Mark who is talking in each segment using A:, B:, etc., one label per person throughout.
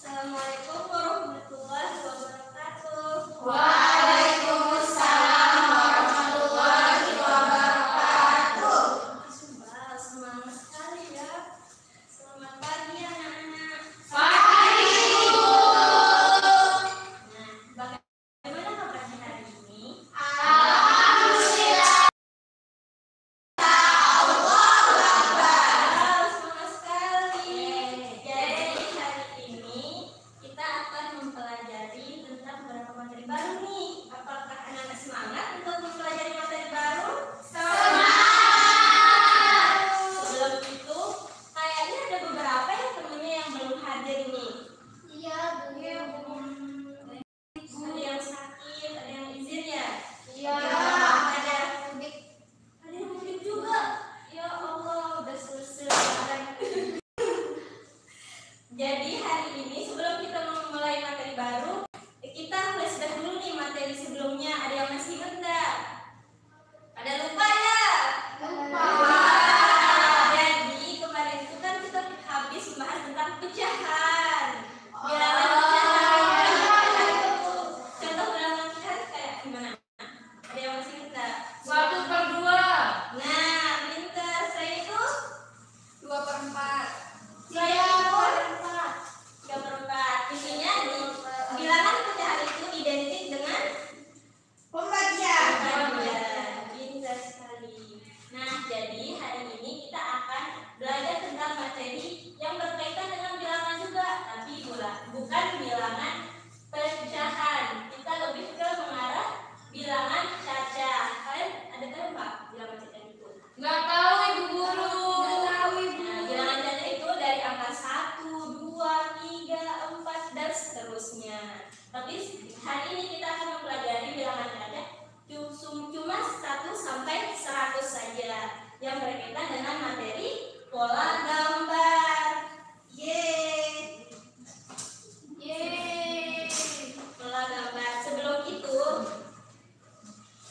A: Assalamualaikum warahmatullahi wabarakatuh.
B: Waalaikumsalam warahmatullahi wabarakatuh.
A: Semangat sekali ya. Selamat pagi anak-anak.
B: Pagi, Bu.
A: Nah, bagaimana kabarnya hari ini?
B: Alhamdulillah.
A: Semangat sekali. Jadi hari ini kita akan mempelajari tentang beberapa materi baru nih. Apakah anak-anak semangat untuk mempelajari materi baru? Sebelum itu, kayaknya ada beberapa ya temennya yang belum hadir nih.
B: Iya, Bu.
A: Ada yang sakit, ada yang izin ya.
B: Iya.
A: Ada yang mudik juga. Ya Allah, udah selesai. Jadi hari ini sebelum kita memulai materi baru, kita flashback dulu nih materi sebelumnya. Ada yang masih ingat nggak? Ada lupa ya? Jadi kemarin itu kan kita habis membahas tentang pecahan. Bilangan pecahan. Contoh bilangan pecahan kayak gimana? Ada yang masih ingat nggak?
B: 1/2.
A: Nah, pintar. Saya itu
B: 2/4.
A: saya itu 3/4. Intinya bilangan pecahan itu identik dengan
B: Pembagian.
A: pembagian. Pintar sekali. Nah, jadi hari ini kita akan belajar tentang materi yang berkaitan dengan bilangan juga, tapi bukan bilangan pecahan. Kita lebih ke mengarah bilangan cacah. Kalian ada tahu nggak bilangan cacah itu?
B: Nggak tahu, Ibu Guru.
A: Nah, bilangan cacah itu dari angka 1, 2, 3, 4 dan seterusnya. Tapi hari ini kita akan mempelajari bilangan cacah cuma 1 sampai 100 saja yang berkaitan dengan materi pola gambar. Yeay. Pola gambar. Sebelum itu,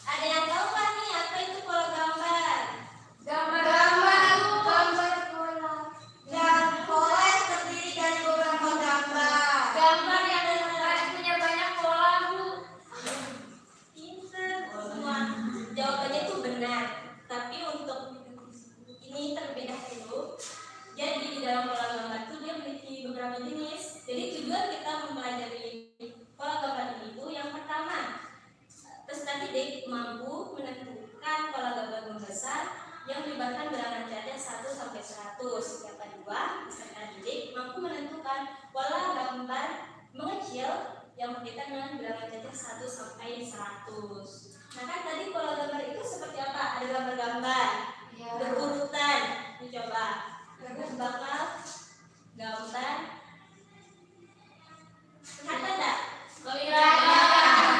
A: ada yang tahu kan nih apa itu pola gambar?
B: Gambar pola.
A: Dan pola yang terdiri dari beberapa gambar.
B: Gambar yang punya banyak pola, Bu.
A: Pintar semua. Jawabannya itu benar. Tapi untuk ini terlebih dahulu. Jadi di dalam pola gambar itu dia memiliki beberapa jenis. Jadi tujuan kita mempelajari pola gambar ini itu yang pertama, peserta didik mampu menentukan pola gambar membesar yang melibatkan bilangan cacah 1 sampai 100. Yang kedua, peserta didik mampu menentukan pola gambar mengecil yang berkaitan dengan bilangan cacah 1 sampai 100. Nah kan tadi pola gambar itu seperti apa? Ada gambar-gambar berurutan. Ini coba. Bakal gambar. Kelihatan enggak?
B: Kelihatan.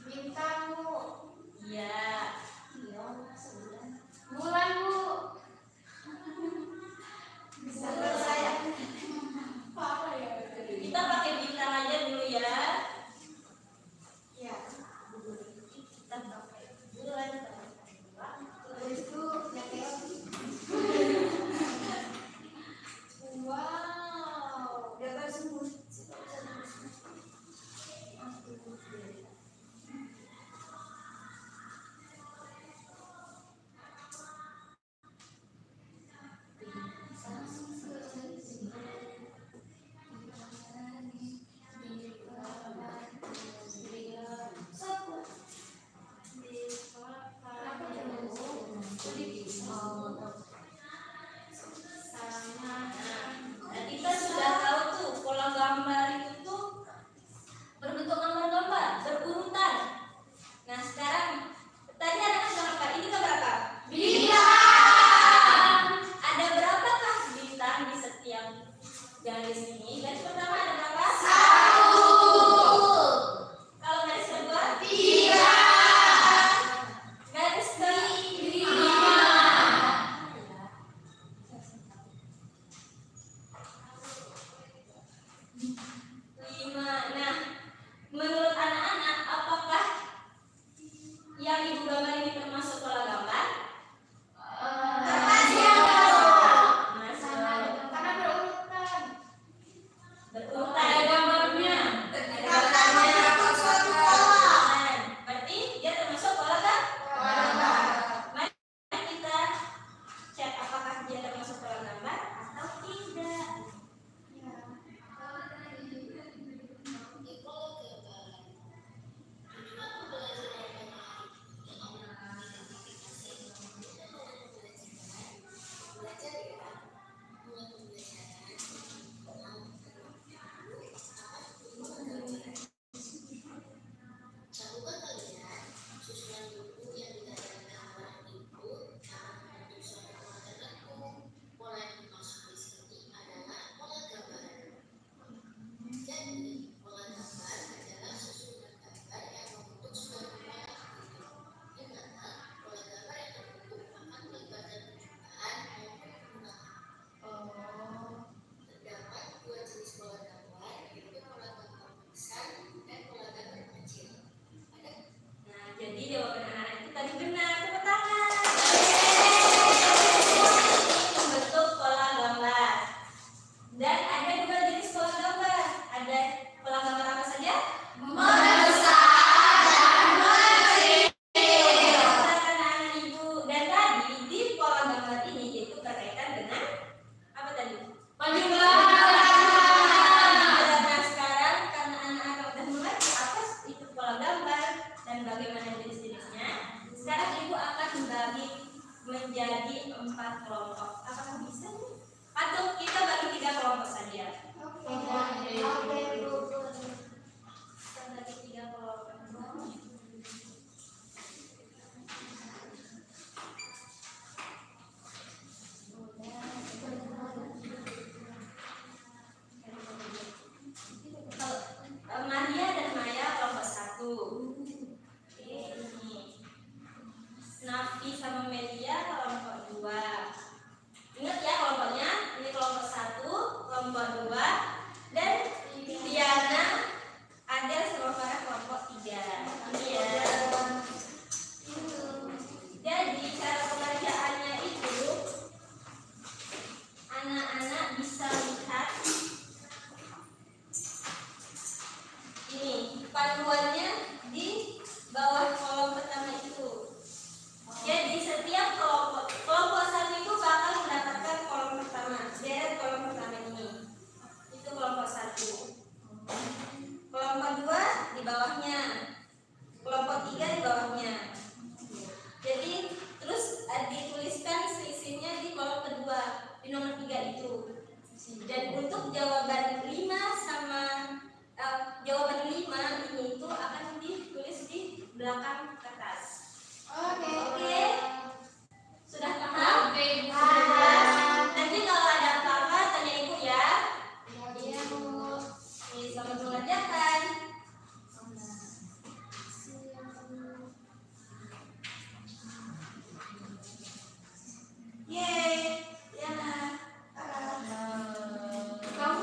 B: Bintang, Bu.
A: Iya.
B: Bulan, Bu. Bisa saya.
A: Kita pakai bintang aja dulu ya.
B: Ya.
A: Kita pakai bulan.
B: Terus itu wow.
A: Gambar semut. Nah, kita sudah tahu tuh pola gambar itu tuh berbentuk gambar-gambar berurutan. Nah sekarang tadi ada berapa? Ini gambar apa?
B: Bintang.
A: Ada berapakah bintang di setiap garis ini? Garis pertama ada berapa?
B: 1.
A: Kalau garis kedua?
B: 3.
A: Garis ketiga? 5. Nah, menurut anak-anak, apakah yang ibu gambar ini termasuk pola gambar?
B: Termasuk.
A: Masuk.
B: Karena berurutan.
A: Betul. Nah, sekarang karena anak-anak udah mengerti apa itu pola gambar dan bagaimana jenis-jenisnya, sekarang ibu akan membagi menjadi 4 kelompok. Apakah bisa nih? Atau kita bagi 3 kelompok saja? Kita bagi 3 kelompok. Maria dan Maya kelompok 1. Ini. Nafi sama Melia kelompok 2. Ingat ya kelompoknya, ini kelompok 1, kelompok 2, dan Diana, Adel sama Farah kelompok 3. Ini ya. Jadi cara pengerjaannya itu anak-anak bisa lihat ini panduannya di bawah kolom pertama itu. Jadi setiap kelompok 1 itu bakal mendapatkan kolom pertama, deret kolom pertama ini. Itu kelompok 1. Kelompok 2 di bawahnya. Kelompok 3 di bawahnya. Jadi terus dituliskan seisinya di kolom kedua, di nomor 3 itu. Dan untuk jawaban 5 sama jawaban 5 ini itu akan ditulis di belakang kertas. Oke. Sudah paham? Nanti kalau ada apa-apa tanya ibu ya.
B: Iya, Bu.
A: Selamat mengerjakan. Yeay. Ya. Kamu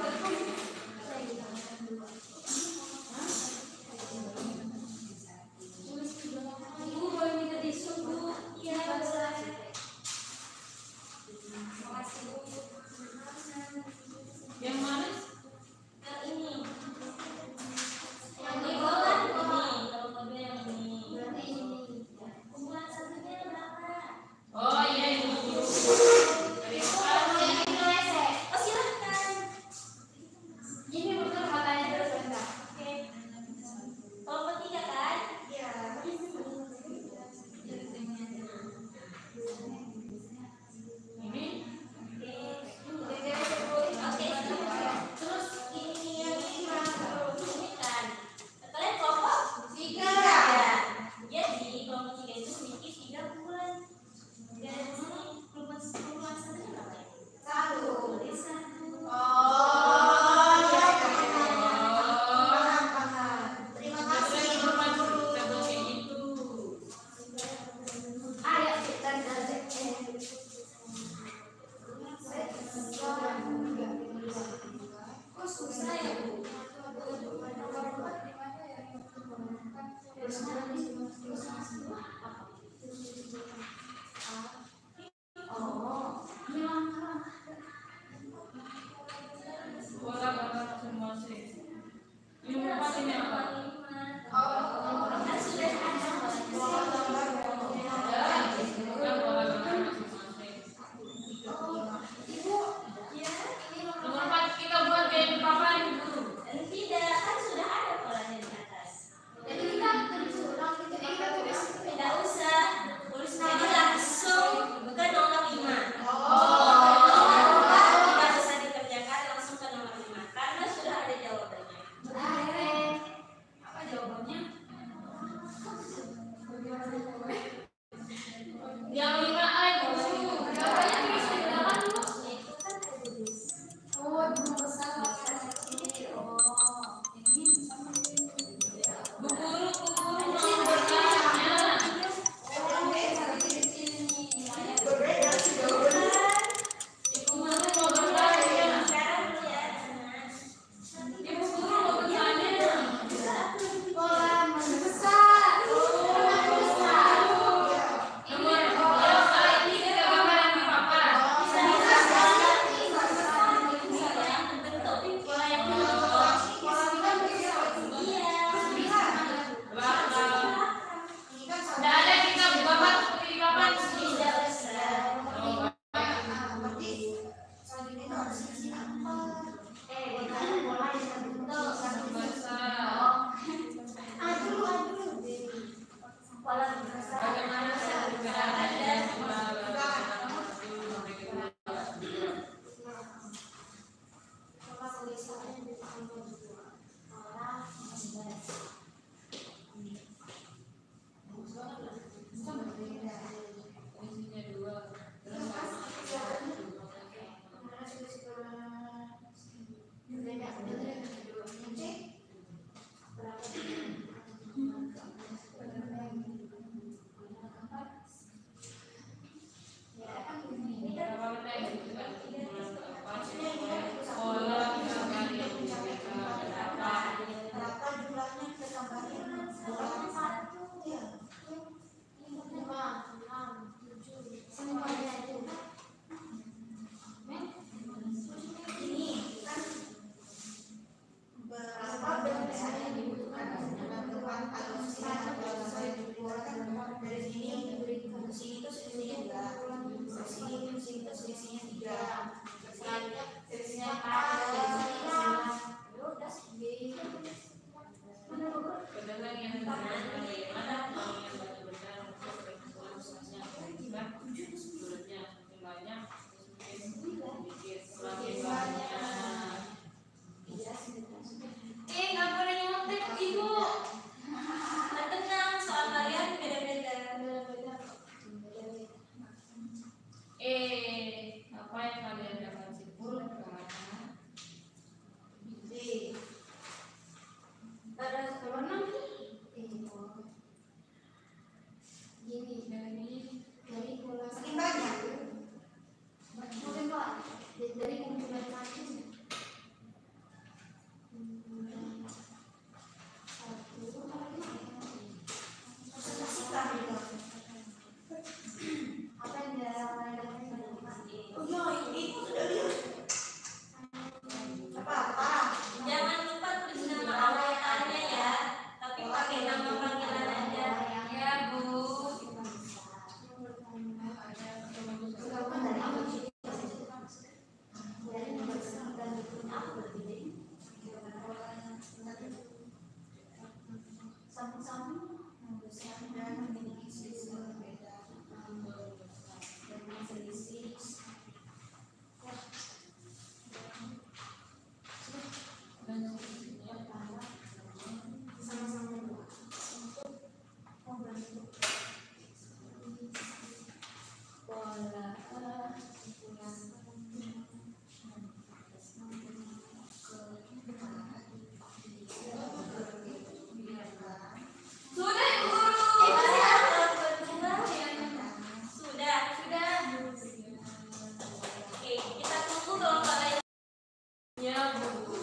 C: Ya, Bu.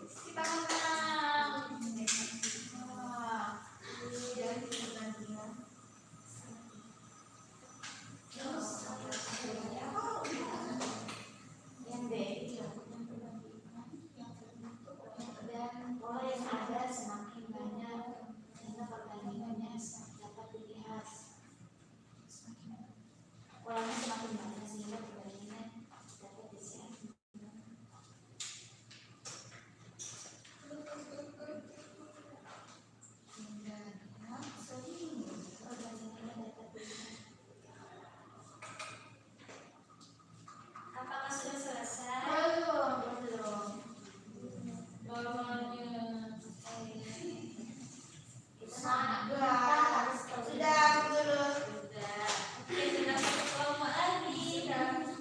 B: Kita menang. Yang B. Dan pola yang ada semakin banyak sehingga perbandingannya dapat dilihat. Polanya semakin banyak sehingga perbandingan dapat dilihat.
A: Apakah sudah selesai?
B: Belum.
C: Namanya.
B: Sudah, belum.
A: Sudah. Oke, sudah satu kelompok lagi.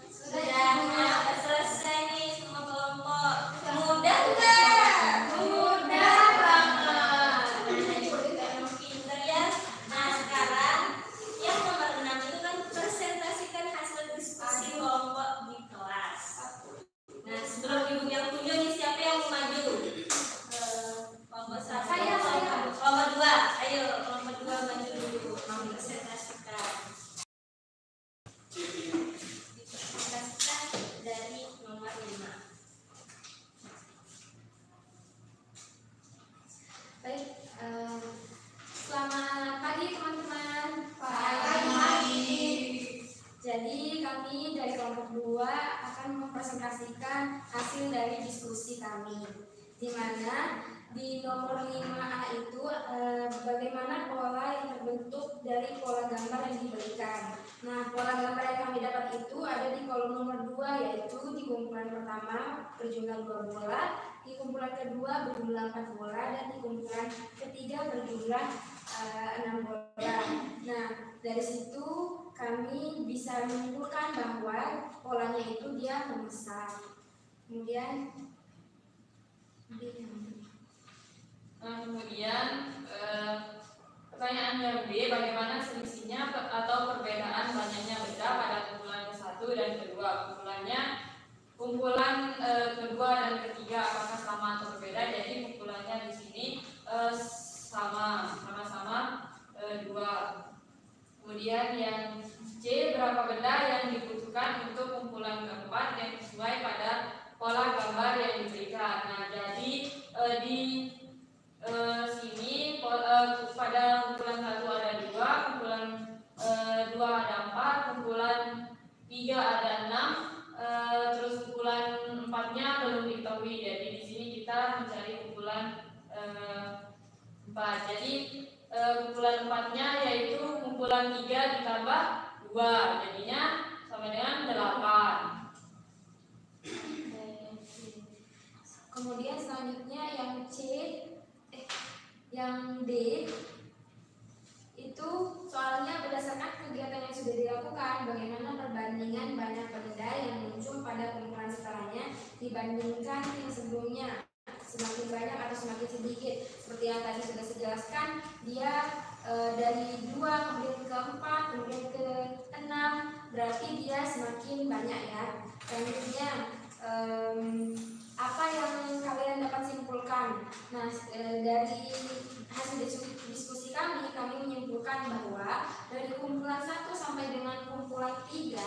A: Sudah selesai nih semua kelompok. Mudah nggak?
B: Mudah banget.
A: Emang pinter ya. Nah sekarang yang nomor 6 itu kan presentasikan hasil diskusi kelompok di kelas. Nah sebelum ibu yang tunjuk nih siapa yang mau maju? Kelompok 1.
B: Saya.
A: Kelompok 2. Ayo kelompok 2 maju dulu. Mau presentasikan. Dipresentasikan dari nomor 5.
B: Baik, selamat pagi teman-teman. Jadi kami dari kelompok 2 akan mempresentasikan hasil dari diskusi kami, di mana di nomor 5A itu bagaimana pola yang terbentuk dari pola gambar yang diberikan. Nah, pola gambar yang kami dapat itu ada di kolom nomor 2, yaitu di kumpulan pertama berjumlah 2 bola, di kumpulan kedua berjumlah 4 bola, dan di kumpulan ketiga berjumlah 6 bola. Nah, dari situ kami bisa menyimpulkan bahwa polanya itu dia memesak. Kemudian
C: Pertanyaan B, bagaimana selisihnya atau perbedaan banyaknya benda pada kumpulan ke-1 dan kedua? Kumpulan kedua dan ketiga apakah sama atau berbeda? Jadi kumpulannya di sini sama-sama 2. Kemudian yang C, berapa benda yang dibutuhkan untuk kumpulan keempat yang sesuai pada pola gambar yang diberikan. Nah, jadi di sini pada kumpulan 1 ada 2, kumpulan 2 ada 4, kumpulan 3 ada 6, terus kumpulan 4-nya belum diketahui. Jadi di sini kita mencari kumpulan 4. Jadi kumpulan 4-nya yaitu kumpulan 3 ditambah 2, jadinya sama dengan 8.
B: Kemudian selanjutnya yang D itu soalnya berdasarkan kegiatan yang sudah dilakukan, bagaimana perbandingan banyak benda yang muncul pada kumpulan setelahnya dibandingkan yang sebelumnya, semakin banyak atau semakin sedikit. Seperti yang tadi sudah saya jelaskan, dia dari 2 kemudian ke 4 kemudian ke 6, berarti dia semakin banyak ya. Selanjutnya apa yang kalian dapat simpulkan? Nah, dari hasil diskusi kami menyimpulkan bahwa dari kumpulan 1 sampai dengan kumpulan 3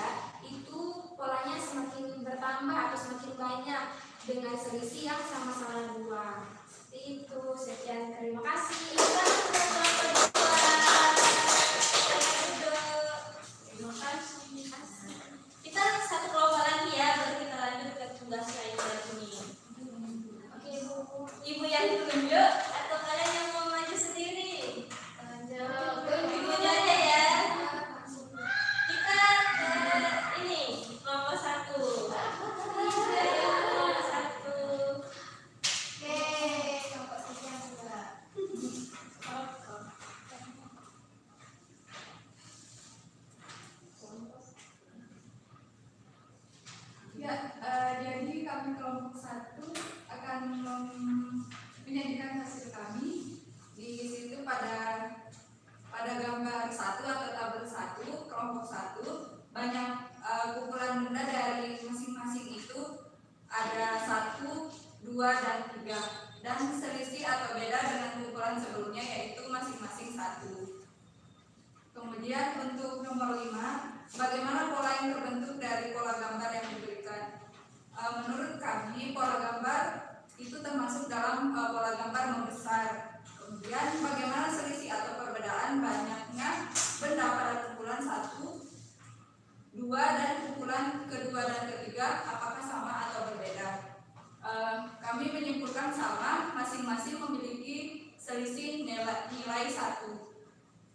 B: itu polanya semakin bertambah atau semakin banyak dengan selisih yang sama-sama 2. Seperti itu. Sekian, terima kasih.
A: Terima kasih. Kita satu kelompok lagi ya, baru kita lanjut ke tugas lain ini.
B: Oke, Bu.
A: Ibu yang tunjuk atau kalian yang mau maju sendiri? Ibunya aja ya. Kita ini kelompok 1. Ayo kelompok 1.
B: Oke, kelompok 3 juga.
D: Ya, jadi kami kelompok 1 akan menyajikan hasil kami. Di situ pada gambar 1 atau tabel 1 kelompok 1 banyak kumpulan benda dari masing-masing itu ada 1, 2, dan 3. Dan selisih atau beda dengan kumpulan sebelumnya yaitu masing-masing 1. Kemudian untuk nomor 5, bagaimana pola yang terbentuk dari pola gambar yang diberikan? Menurut kami pola gambar itu termasuk dalam pola gambar membesar. Kemudian bagaimana selisih atau perbedaan banyaknya benda pada kumpulan 1, 2, dan kumpulan kedua dan ketiga, apakah sama atau berbeda? Kami menyimpulkan sama, masing-masing memiliki selisih nilai 1.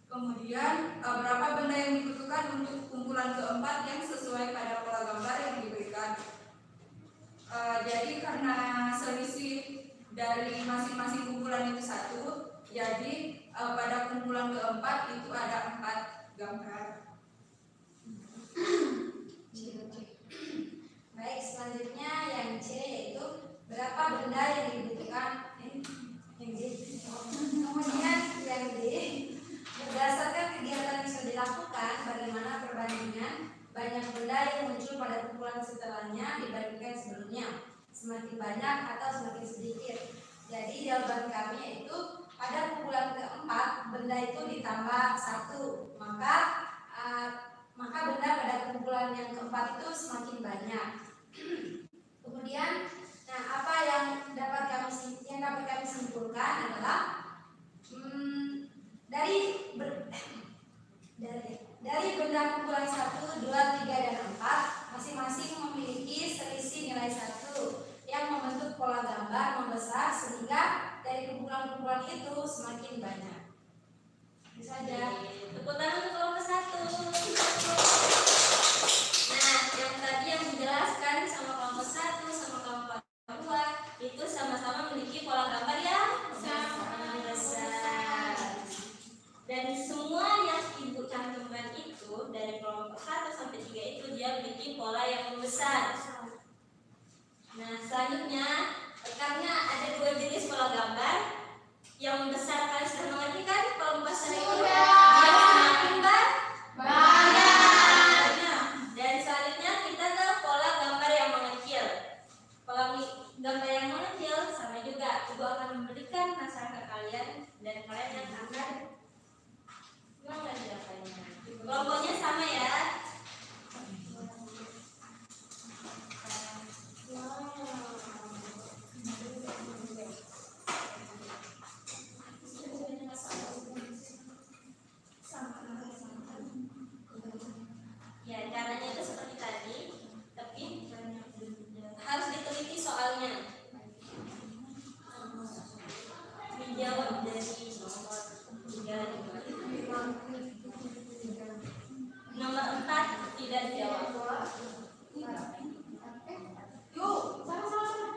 D: Kemudian berapa benda yang dibutuhkan untuk kumpulan keempat yang sesuai pada pola gambar yang diberikan? Jadi karena selisih dari masing-masing kumpulan itu 1, jadi pada kumpulan keempat itu ada 4 gambar.
B: Baik, selanjutnya yang C yaitu berapa benda yang dibutuhkan. Yang D. Kemudian yang D, berdasarkan kegiatan yang sudah dilakukan, bagaimana perbandingan banyak benda yang muncul pada kumpulan setelahnya dibandingkan sebelumnya, semakin banyak atau semakin sedikit. Jadi jawaban kami yaitu pada kumpulan keempat benda itu ditambah 1, maka benda pada kumpulan yang keempat itu semakin banyak. Kemudian, apa yang dapat kami simpulkan adalah dari benda kumpulan 1, 2, 3, dan 4 masing-masing memiliki selisih nilai 1 yang membentuk pola gambar membesar sehingga dari kumpulan-kumpulan itu semakin banyak. Itu saja.
A: Tepuk tangan untuk kelompok 1. Nah, yang tadi yang dijelaskan sama kelompok 1 sama kelompok 2 itu sama-sama memiliki pola gambar yang sama besar. Dan semua yang ibu cantumkan itu dari kelompok 1 sampai 3 itu dia memiliki pola yang membesar. Nah, selanjutnya karena ada 2 jenis pola gambar, yang membesar kalian sudah mengerti kan? Pola membesar itu dia semakin banyak. Dan selanjutnya kita ke pola gambar yang mengecil. Pola gambar yang mengecil sama juga, ibu akan memberikan masalah ke kalian dan kalian yang akan mengerjakannya. Kelompoknya sama ya. Ya, caranya itu seperti tadi, tapi harus diteliti soalnya. Dijawab dari nomor 3. Nomor 4 tidak dijawab.
D: Yuk, sama-sama.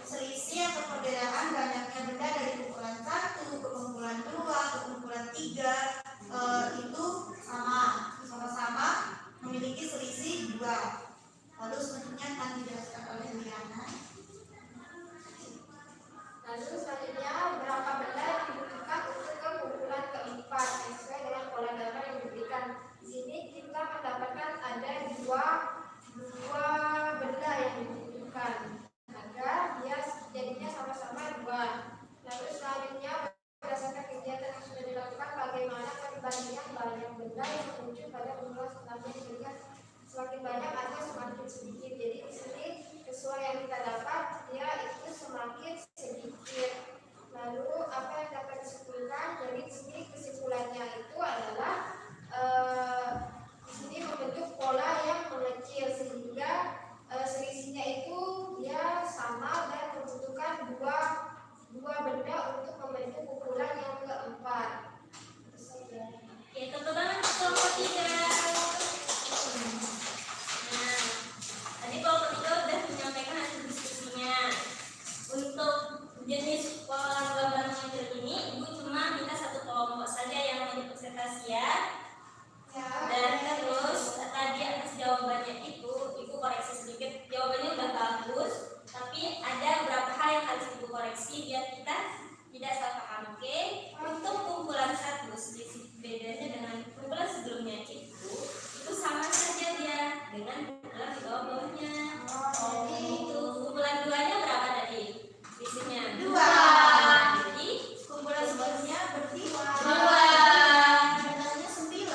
E: selisih atau perbedaan banyaknya benda dari kumpulan 1 ke kumpulan 2 ke kumpulan 3 itu sama-sama memiliki selisih 2. Lalu selanjutnya akan dijelaskan oleh Liana.
B: Lalu selanjutnya berapa benda yang dibutuhkan untuk ke kumpulan keempat sesuai dengan pola gambar yang diberikan. Di sini kita mendapatkan ada dua benda yang dibutuhkan, maka dia jadinya sama-sama 2. Lalu selanjutnya berdasarkan kegiatan yang sudah dilakukan, bagaimana perbandingan banyak benda yang muncul pada kumpulan selanjutnya diberikan semakin banyak atau semakin sedikit. Jadi di sini sesuai yang kita dapat dia itu semakin sedikit. Lalu apa yang dapat disimpulkan? Jadi di sini kesimpulannya itu adalah di sini membentuk pola yang mengecil sehingga selisihnya itu dia sama dan membutuhkan dua benda untuk membentuk kumpulan yang keempat.
A: Ya, tepuk tangan kelompok 3. Nah, tadi kelompok 3 udah menyampaikan hasil diskusinya. Untuk jenis pola gambar mengecil ini, Ibu cuma minta satu kelompok saja yang menjadi presentasi ya. Dan terus tadi atas jawabannya itu Ibu koreksi sedikit. Jawabannya udah bagus, tapi ada beberapa hal yang harus Ibu koreksi biar kita tidak salah paham. Oke, untuk kumpulan 1 sedikit bedanya dengan kumpulan sebelumnya itu sama saja dia dengan kumpulan di bawahnya. Itu kumpulan 2-nya berapa tadi? Isinya 2. Jadi kumpulan sebelumnya berarti 2.
E: Bedanya 9.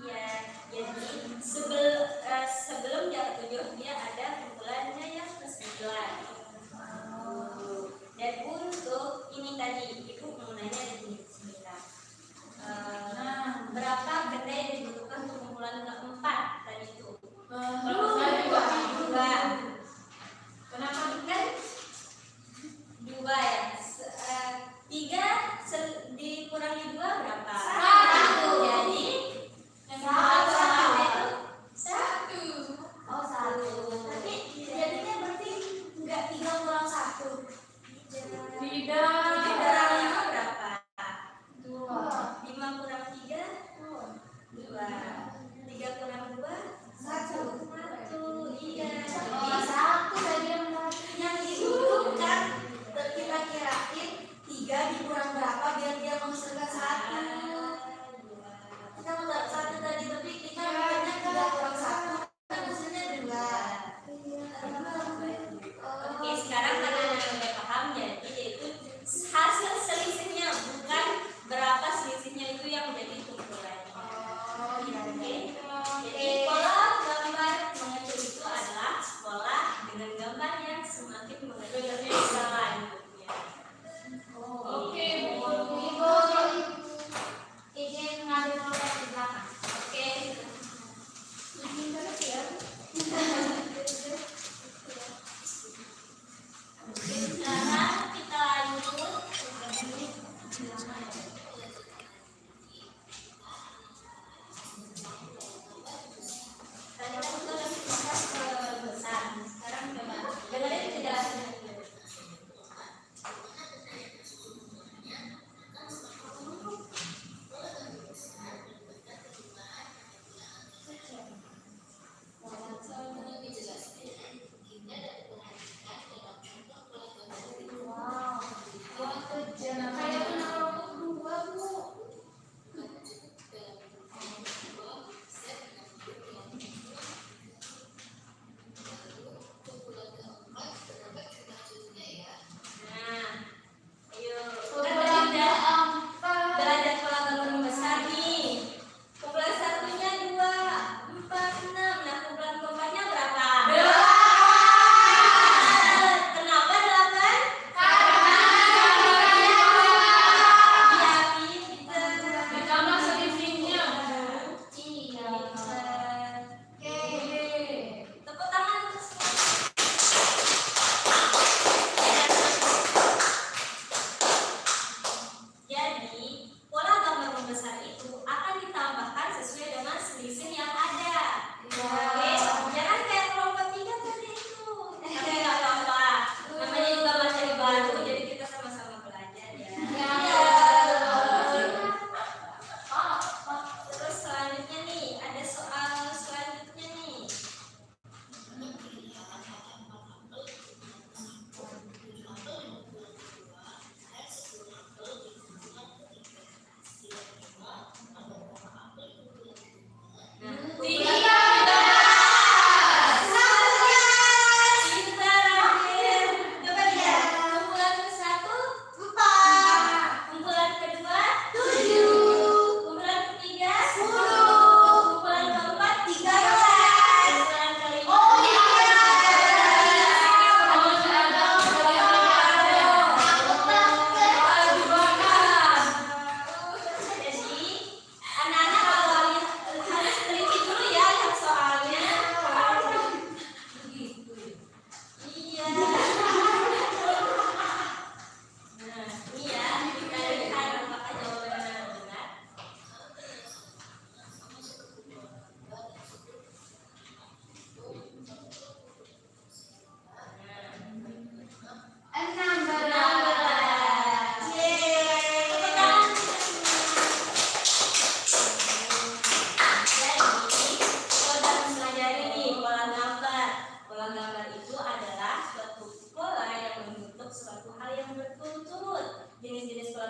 A: Ya, jadi sebelum yang ke-7 dia ada kumpulannya yang ke-9. Dan untuk ini tadi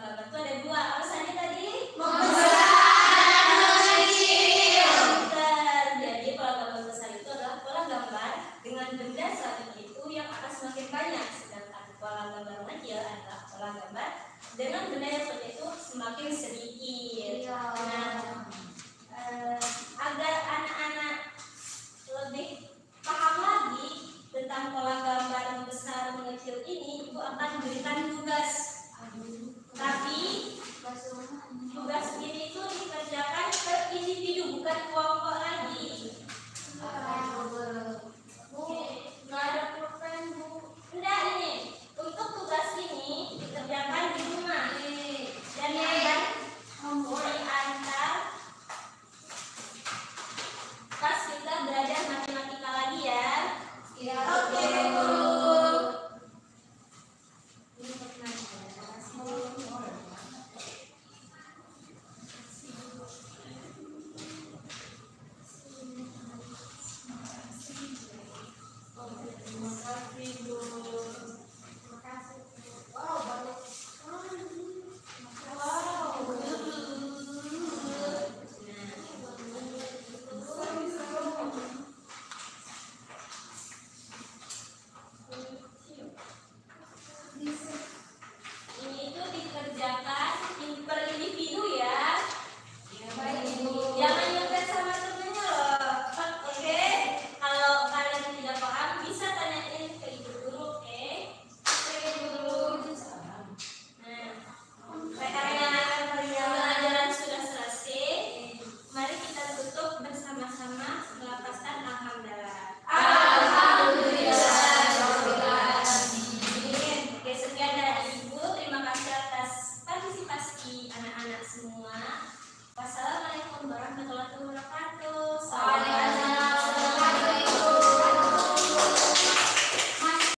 A: gambar itu ada dua. Apa saja tadi? Jadi pola gambar besar itu adalah pola gambar dengan benda saat itu yang akan semakin banyak, sedangkan pola gambar kecil adalah pola gambar dengan benda yang seperti itu semakin sedikit. Agar anak-anak lebih paham lagi tentang pola gambar besar mengecil ini, ibu akan berikan tugas. Tapi